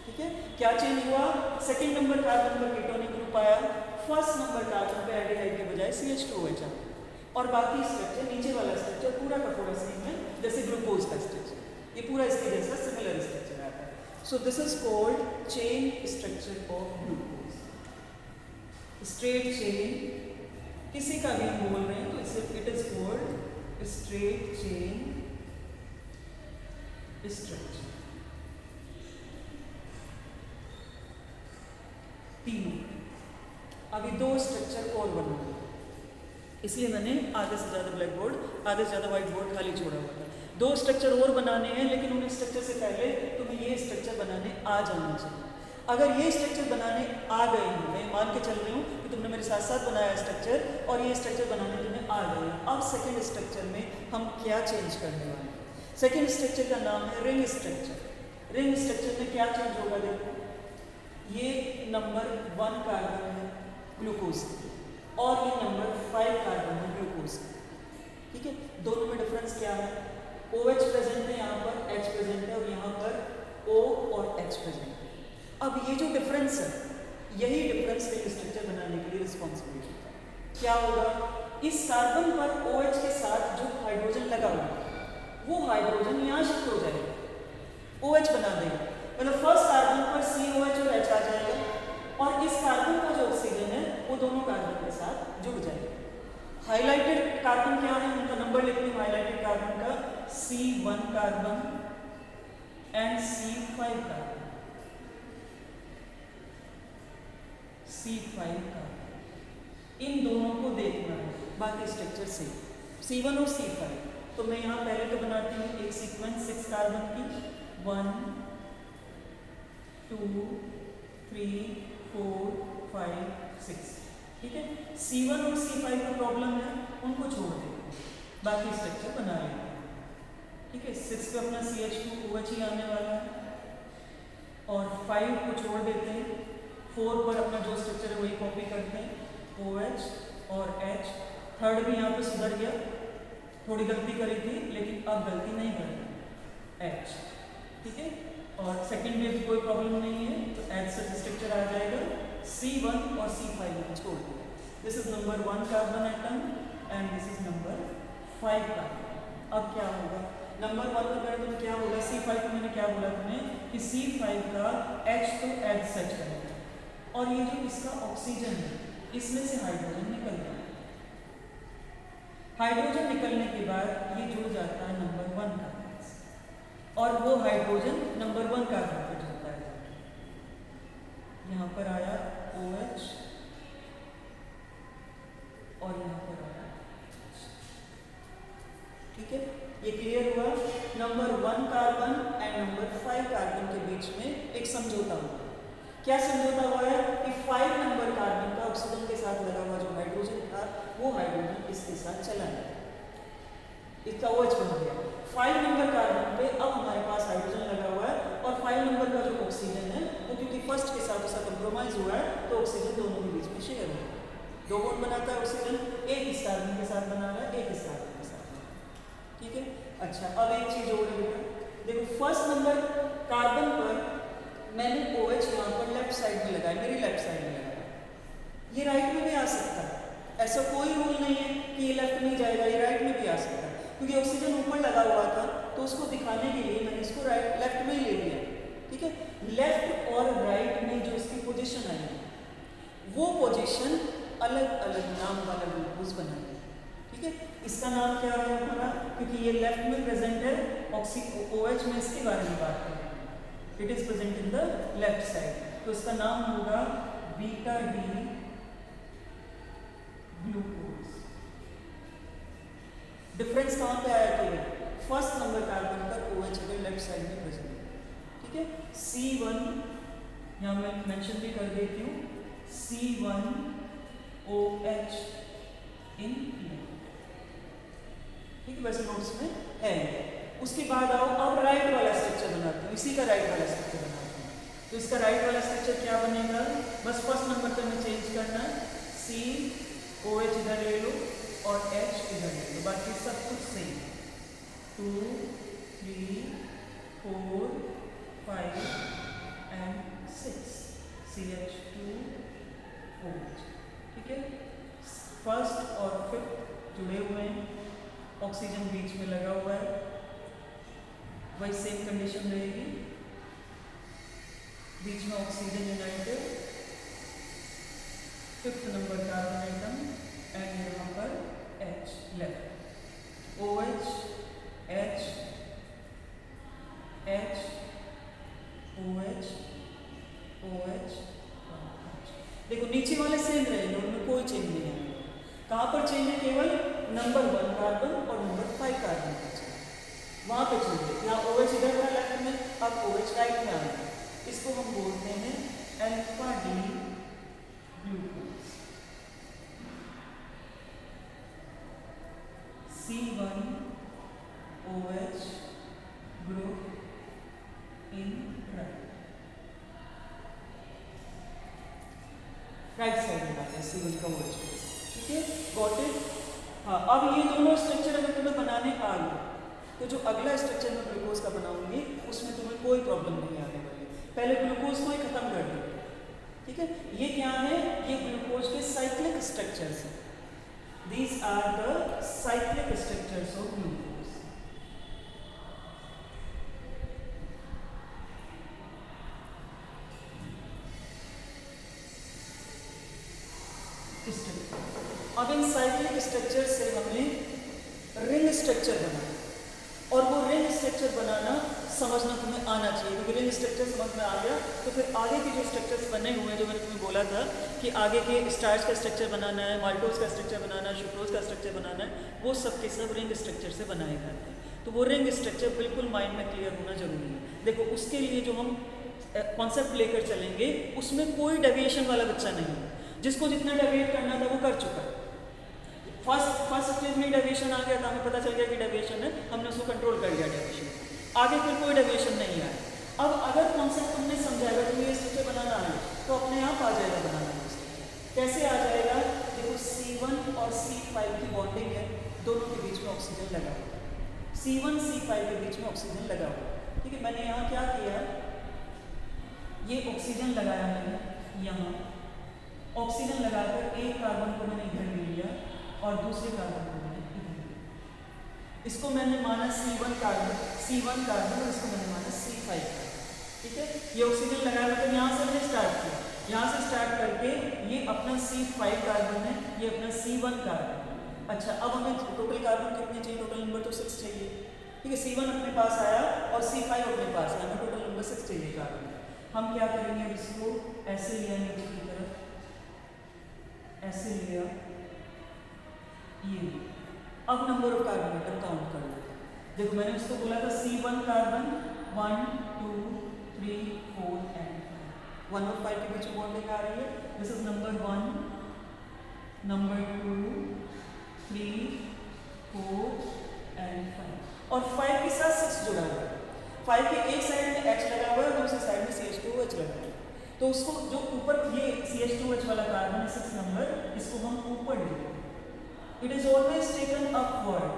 ठीक है, क्या चेंज हुआ? सेकंड नंबर कार्बन पर केटोनिक ग्रुप आया, फर्स्ट नंबर कार्बन पे एल्डिहाइड के बजाय CH2OH आया, और बाकी स्ट्रक्चर नीचे वाला स्ट्रक्चर पूरा का पूरा सेम है, जैसे ग्लूकोज का स्ट्रक्चर, ये पूरा इसके जैसा सिमिलर स्ट्रक्चर आता है। So this is called chain structure of glucose, straight chain, किसी का भी हम बोल रहे हैं तो इसे it is called straight chain structure. तीनों, अभी दो स्ट्रक्चर और बनाना, इसलिए मैंने आधे से ज़्यादा ब्लैक बोर्ड, आधे से ज़्यादा व्हाइट बोर्ड खाली छोड़ा हुआ था। दो स्ट्रक्चर और बनाने हैं, लेकिन उन स्ट्रक्चर से पहले तुम्हें ये स्ट्रक्चर बनाने आ जाना चाहिए। अगर ये स्ट्रक्चर बनाने आ गए हैं, मैं मान के चल रही हूँ कि तुमने मेरे साथ साथ बनाया स्ट्रक्चर और ये स्ट्रक्चर बनाने तुम्हें आ गए हैं, अब सेकेंड स्ट्रक्चर में हम क्या चेंज करने वाले हैं? सेकेंड स्ट्रक्चर का नाम है रिंग स्ट्रक्चर। रिंग स्ट्रक्चर में क्या चेंज होगा? देखो, ये नंबर 1 कार्बन है ग्लूकोज और ये नंबर 5 कार्बन है ग्लूकोज। ठीक है, दोनों में डिफरेंस क्या है? OH प्रेजेंट है, यहाँ पर H प्रेजेंट है, और यहाँ पर O और H प्रेजेंट है। अब ये जो डिफरेंस है, यही डिफरेंस रिंग स्ट्रक्चर बनाने के लिए रिस्पॉन्सिबल है। क्या होगा? इस कार्बन पर OH के साथ जो हाइड्रोजन लगा हुआ है, वो हाइड्रोजन यहाँ शिफ्ट हो जाएगा, OH बना देगा, मतलब फर्स्ट कार्बन पर COH और H आ जाएगा, और इस कार्बन का जो ऑक्सीजन है वो दोनों कार्बन के साथ जुड़ जाएगा। हाइलाइटेड कार्बन क्या है? उनका नंबर लिख लो। हाइलाइटेड कार्बन का C1 carbon and C5 carbon, C5 carbon, इन दोनों को देखना है, बाकी स्ट्रक्चर से C1 और C5। तो मैं यहाँ पहले तो बनाती हूँ एक सीक्वेंस 6 कार्बन की, 1 2 3 4 5 6। ठीक है, C1 और C5 का प्रॉब्लम है, उनको छोड़ दें, बाकी स्ट्रक्चर बना लेंगे। ठीक है, 6 पे अपना CH2OH ही आने वाला है, और 5 को छोड़ देते हैं, 4 पर अपना जो स्ट्रक्चर है वही कॉपी करते हैं, OH और H। थर्ड भी यहाँ पे सुधर गया, थोड़ी गलती करी थी लेकिन अब गलती नहीं करें, H। ठीक है, और सेकंड में भी कोई प्रॉब्लम नहीं है, तो H से स्ट्रक्चर आ जाएगा, C1 और C5 में छोड़ दिया। This is number 1 carbon atom and this is number 5 carbon. अब क्या होगा? नंबर 1 पर करें तो क्या होगा? C5 को मैंने क्या बोला तुम्हें कि C5 का H तो H सच रहेगा, और ये जो इसका ऑक्सीजन है, इसमें से हाइड्रोजन निकल जाए। हाइड्रोजन निकलने के बाद ये जुड़ जाता है नंबर 1 कार्बन से, और वो हाइड्रोजन नंबर 1 कार्बन पर जुड़ता है। यहाँ पर आया OH और यहाँ पर आया H। ठीक है, ये क्लियर हुआ? Number 1 carbon and number 5 carbon के बीच में एक समझौता हुआ। क्या समझौता हुआ है कि 5 नंबर कार्बन का ऑक्सीजन के साथ लगा हुआ जो हाइड्रोजन था, वो हाइड्रोजन इसके साथ चला गया, इसका OH बन गया। 5 नंबर कार्बन पे अब हमारे पास हाइड्रोजन लगा हुआ है, और 5 नंबर का जो ऑक्सीजन है वो क्योंकि फर्स्ट के साथ उसका कंप्रोमाइज हुआ है, तो ऑक्सीजन दोनों के बीच में शेयर हो गया। 2 बॉन्ड बनाता है ऑक्सीजन, एक इस कार्बन के साथ बना रहा है, एक इस कार्बन के साथ। ठीक है, अच्छा अब एक चीज और है बेटा, देखो फर्स्ट नंबर कार्बन पर मैंने OH यहाँ पर लेफ्ट साइड में लगाया, मेरी लेफ्ट साइड में लगाया, ये राइट में भी आ सकता है, ऐसा कोई रूल नहीं है कि ये लेफ्ट में ही जाएगा, ये राइट में भी आ सकता है, क्योंकि ऑक्सीजन ऊपर लगा हुआ था, तो उसको दिखाने के लिए मैंने इसको राइट लेफ्ट में ही ले लिया। ठीक है, लेफ्ट और राइट में जो इसकी पोजीशन आई है, वो पोजीशन अलग अलग नाम वाला ग्लूकोज बना है। ठीक है, इसका नाम क्या है हमारा, क्योंकि ये लेफ्ट में प्रेजेंट है, OH में इसके बारे में बात करें, it is present in the left side, तो इसका नाम होगा बीटा डी ग्लूकोज। डिफरेंस कहाँ पे आया? तो फर्स्ट नंबर कार्बन पर OH अगर लेफ्ट साइड में प्रेजेंट है। ठीक है, C1 यहाँ मैं मेंशन भी कर देती हूँ, C1OH इन लेफ्ट। ठीक है, वैसे नोट्स में है। उसके बाद आओ, अब राइट वाला स्ट्रक्चर बनाते हैं, इसी का राइट वाला स्ट्रक्चर बनाते हैं। तो इसका राइट वाला स्ट्रक्चर क्या बनेगा, बस फर्स्ट नंबर पे हमें चेंज करना है, COH इधर ले लो और H इधर ले लो, बाकी सब कुछ सेम, 2 3 4 5 एंड 6 CH2OH। ठीक है, फर्स्ट और फिफ्थ जुड़े हुए हैं, ऑक्सीजन बीच में लगा हुआ है, वही सेम कंडीशन रहेगी, बीच में oxygen United, fifth number carbon atom and यहाँ पर H left, OH H H OH OH। देखो नीचे वाले सेम रहेंगे, उनमें कोई चेंज नहीं आएगा। कहाँ पर चेंज है, केवल नंबर 1 कार्बन और नंबर 5 कार्बन का चेंज, वहाँ पे चेंज है। यहाँ OH इधर था लेफ्ट में, अब OH राइट में आ गया, इसको हम बोलते हैं alpha D glucose, C1OH group in right side में आते हैं C1 का OH। ठीक है, गॉट इट। हाँ, अब ये दोनों स्ट्रक्चर अगर तुम्हें बनाने आ गए तो जो अगला स्ट्रक्चर मैं ग्लूकोज का बनाऊंगी उसमें तुम्हें कोई प्रॉब्लम नहीं आने वाली। पहले ग्लूकोज को ही खत्म कर दो। ठीक है, ये क्या है, ये ग्लूकोज के साइक्लिक स्ट्रक्चर्स हैं। These are the cyclic structures of glucose. अब इन साइक्लिक स्ट्रक्चर से हमें रिंग स्ट्रक्चर बनाना, और वो रिंग स्ट्रक्चर बनाना समझना तुम्हें आना चाहिए, क्योंकि रिंग स्ट्रक्चर समझ में आ गया तो फिर आगे के जो स्ट्रक्चर्स बने हुए हैं, जो मैंने तुम्हें बोला था कि आगे के स्टार्च का स्ट्रक्चर बनाना है, माल्टोज का स्ट्रक्चर बनाना है, शुक्रोज का स्ट्रक्चर बनाना है, वो सब के सब रिंग स्ट्रक्चर से बनाए जाते हैं। तो वो रिंग स्ट्रक्चर बिल्कुल माइंड में क्लियर होना जरूरी है। देखो, उसके लिए जो हम कॉन्सेप्ट लेकर चलेंगे उसमें कोई डेविएशन वाला बच्चा नहीं है। जिसको जितना डेविएट करना था वो कर चुका है। फर्स्ट स्टेज में डेविएशन आ गया था, हमें पता चल गया कि डेविएशन है, हमने उसको कंट्रोल कर लिया डेविएशन, आगे फिर कोई डेविएशन नहीं आया। अब अगर कॉन्सेप्ट तुमने समझा, अगर तुम्हें ये स्ट्रक्चर बनाना है तो अपने आप आ जाएगा बनाना। कैसे आ जाएगा, देखो C1 और C5 की बॉन्डिंग है, दोनों के बीच में ऑक्सीजन लगा हुआ है, C1 C5 के बीच में ऑक्सीजन लगा हुआ है। ठीक है, मैंने यहाँ क्या किया, ये ऑक्सीजन लगाया मैंने, यहाँ ऑक्सीजन लगाकर एक कार्बन को मैंने इधर ले लिया और दूसरे कार्बन को मैंने इधर लिया। इसको मैंने माना C1 कार्बन और इसको मैंने माना C5 कार्बन। ठीक है, ये ऑक्सीजन लगाया तो यहाँ से मैंने स्टार्ट किया, यहाँ से स्टार्ट करके ये अपना C5 कार्बन है, ये अपना C1 कार्बन है। अच्छा, अब हमें टोटल कार्बन कितने चाहिए, टोटल नंबर तो 6 चाहिए। ठीक है, C1 अपने पास आया और C5 अपने पास आया, हमें टोटल नंबर 6 चाहिए कार्बन। हम क्या करेंगे, अब इसको ऐसे लिया नीचे की तरफ, ऐसे लिया, ये अब number of carbon atom count कर लो। देखो, मैंने उसको बोला था C1 कार्बन 1 2 3 4 एंड 5, 1 और 5 के बीच में बॉन्डिंग आ रही है। This is number 1, number 2 3 4 and 5, और 5 के साथ 6 जुड़ा हुआ है। 5 के एक साइड में H लगा हुआ है, दूसरी साइड में CH2OH लगा हुआ है। तो उसको जो ऊपर ये CH2OH वाला कार्बन है 6 नंबर, इसको हम ऊपर लेंगे। It is always taken upward,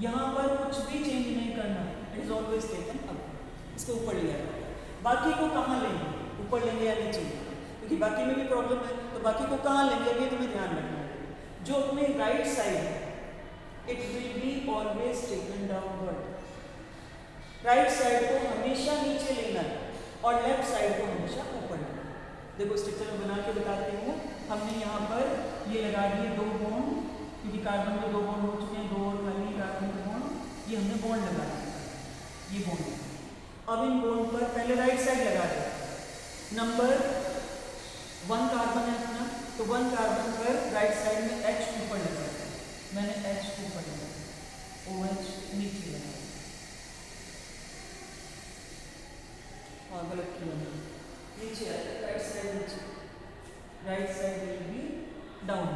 यहाँ पर कुछ भी चेंज नहीं करना, it is always taken upward, इसको ऊपर लिया जाएगा। बाकी को कहाँ लेंगे, ऊपर लेंगे या नीचे, क्योंकि बाकी में भी प्रॉब्लम है, तो बाकी को कहाँ लेंगे ये तुम्हें ध्यान रखना है। जो अपने राइट साइड है, it will be always taken downward. Right side को हमेशा नीचे लेना है और लेफ्ट साइड को हमेशा ऊपर लेना है। देखो, स्ट्रक्चर में बना के बताती हूँ। हमने यहाँ पर ये लगा दिए 2 बॉन्ड, क्योंकि कार्बन में 2 बॉन्ड हो चुके हैं, 2 और खाली कार्बन के बॉन्ड, ये हमने बॉन्ड लगा दिया, ये बॉन्ड। अब इन बॉन्ड पर पहले राइट साइड लगा दिया, नंबर 1 कार्बन है अपना, तो 1 कार्बन पर राइट साइड में H ऊपर लगा दिया, मैंने H ऊपर लगा दिया, OH नीचे लगा दिया। हाँ, गलत किया मैंने, नीचे आया, राइट साइड नीचे, right side will be down,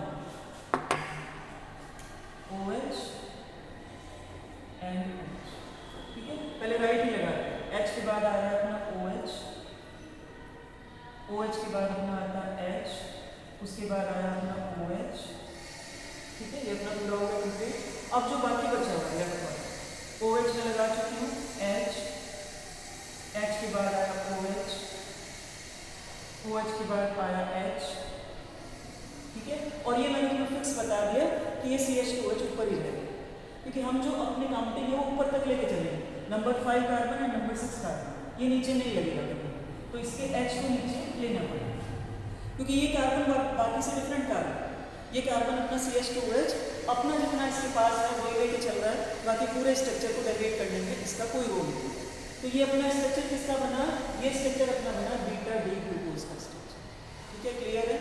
OH and OH। ठीक है, पहले राइट ही लगा, H के बाद आ रहा है अपना OH बचा हुआ है लेफ्ट वाला, OH में लगा चुकी हूँ H, H के बाद आया OH, OH के बाद आया H, ठीक है। और ये मैंने तुम्हें फिक्स बता दिया कि ये CH2H ऊपर ही रहेगा, क्योंकि हम जो अपने काउंटिंग है वो ऊपर तक लेके चलेंगे। नंबर 5 कार्बन है, नंबर 6 कार्बन, ये नीचे नहीं लगेगा कभी, तो इसके H को नीचे लेना पड़ेगा, क्योंकि ये कार्बन बाकी से डिफरेंट कार्बन, ये कार्बन अपना CH2H अपना जितना इसके पास है वही लेके चल रहा है, बाकी पूरे स्ट्रक्चर को डेविएट करने में इसका कोई रोल नहीं। तो ये अपना स्ट्रक्चर किसका बना, ये स्ट्रक्चर अपना बना बीटा डी ग्लूकोज का स्ट्रक्चर, ठीक है, क्लियर है।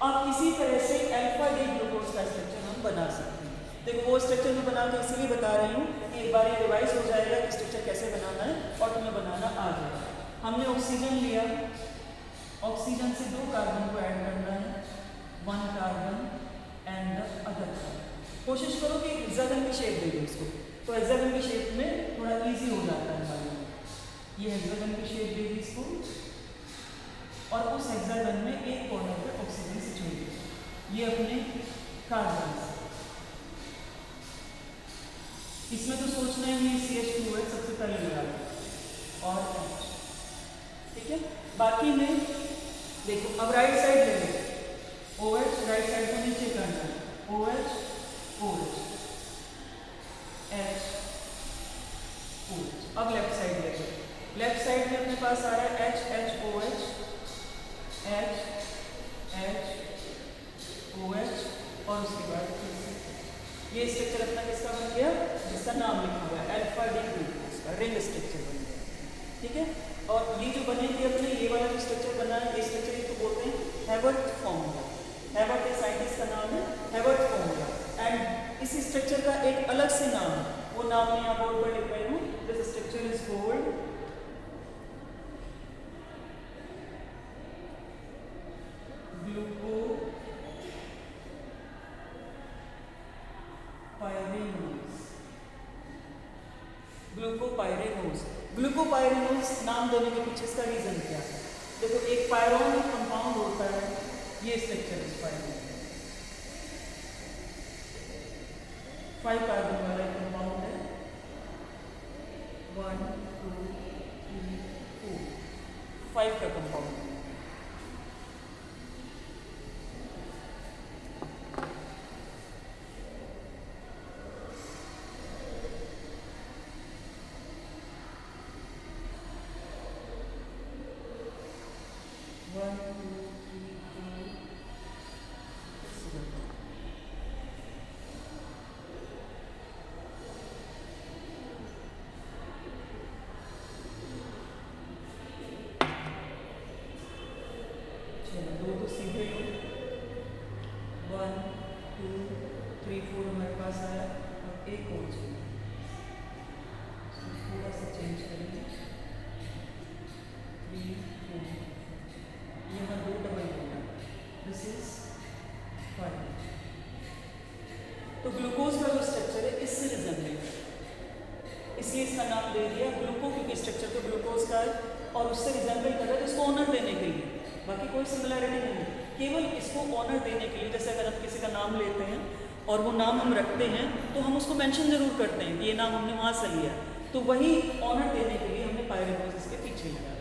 अब इसी तरह से अल्फा डी ग्लूकोज का स्ट्रक्चर हम बना सकते हैं। देखो वो स्ट्रक्चर मैं बना के इसीलिए बता रही हूँ कि एक बार ये रिवाइज हो जाएगा कि स्ट्रक्चर कैसे बनाना है और तुम्हें बनाना आ जाएगा। हमने ऑक्सीजन लिया, ऑक्सीजन से 2 कार्बन को ऐड करना है, 1 carbon and the other carbon. कोशिश करो कि हेक्सागन की शेप दे दो इसको, तो हेक्सागन की शेप में थोड़ा इजी हो जाता है मालूम। ये हेक्सागन की शेप दे दी इसको, और उस हेक्सागन में एक कॉर्नर पे ऑक्सीजन सिचुएटेड, ये अपने कार्बन, इसमें तो सोचना ही नहीं CH2H सबसे पहले लगा दो और H, ठीक है। बाकी में देखो अब राइट साइड ले लो, OH राइट साइड को नीचे करना है, OH OH H OH। अब लेफ्ट साइड ले लो, लेफ्ट साइड में अपने पास आ रहा है H H OH H H OH, और उसके बाद ये स्ट्रक्चर अपना किसका बन गया, जिसका नाम लिखा हुआ है अल्फा डी ग्लूकोज का, रिंग स्ट्रक्चर बन गया, ठीक है। और ये जो बनेगी अपने ये वाला जो स्ट्रक्चर बना है, ये स्ट्रक्चर इसको बोलते हैं हैवर्ट फॉर्मूला। हैवर्ट एक साइंटिस्ट का नाम है, हैवर्ट फॉर्मूला। एंड इस स्ट्रक्चर का एक अलग से नाम है, वो नाम मैं यहाँ बोर्ड पर लिख रही हूँ, this structure is called glucopyranose. Glucopyranose नाम देने के पीछे इसका रीजन क्या है, देखो एक पायरोन कंपाउंड होता है, ये स्ट्रक्चर इस पायरोन 5 कार्बन वाला एक कंपाउंड है, 1 2 3 4 5 का कंपाउंड है। तो ग्लूकोज का जो स्ट्रक्चर है इससे रिजेंबल है, इसलिए इसका नाम दे दिया ग्लूको, क्योंकि स्ट्रक्चर तो ग्लूकोज का है और उससे रिजेंबल कर रहा है, इसको ऑनर देने के लिए, बाकी कोई सिमिलैरिटी नहीं है, केवल इसको ऑनर देने के लिए। जैसे अगर हम किसी का नाम लेते हैं और वो नाम हम रखते हैं तो हम उसको मेंशन जरूर करते हैं कि ये नाम हमने वहाँ से लिया, तो वही ऑनर देने के लिए हमने पायरेनोज इसके पीछे लिया।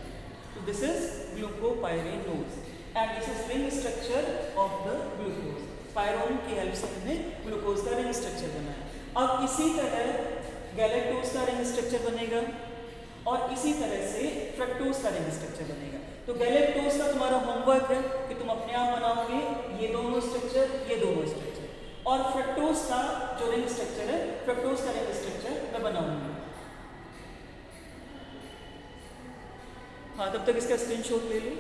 तो this is glucopyranose and this is ring structure of the glucose. Pyrone की हेल्प से हमने ग्लूकोज का रिंग स्ट्रक्चर बनाया। अब इसी तरह गैलेक्टोज का रिंग स्ट्रक्चर बनेगा और इसी तरह से फ्रक्टोज का रिंग स्ट्रक्चर बनेगा। तो गैलेक्टोज का तुम्हारा होमवर्क है कि तुम अपने आप बनाओगे ये दोनों स्ट्रक्चर, ये दोनों स्ट्रक्चर, और फ्रक्टोज का जो रिंग स्ट्रक्चर है, फ्रक्टोज का रिंग स्ट्रक्चर मैं बनाऊंगी। हाँ, तब तक इसका स्क्रीनशॉट ले लो।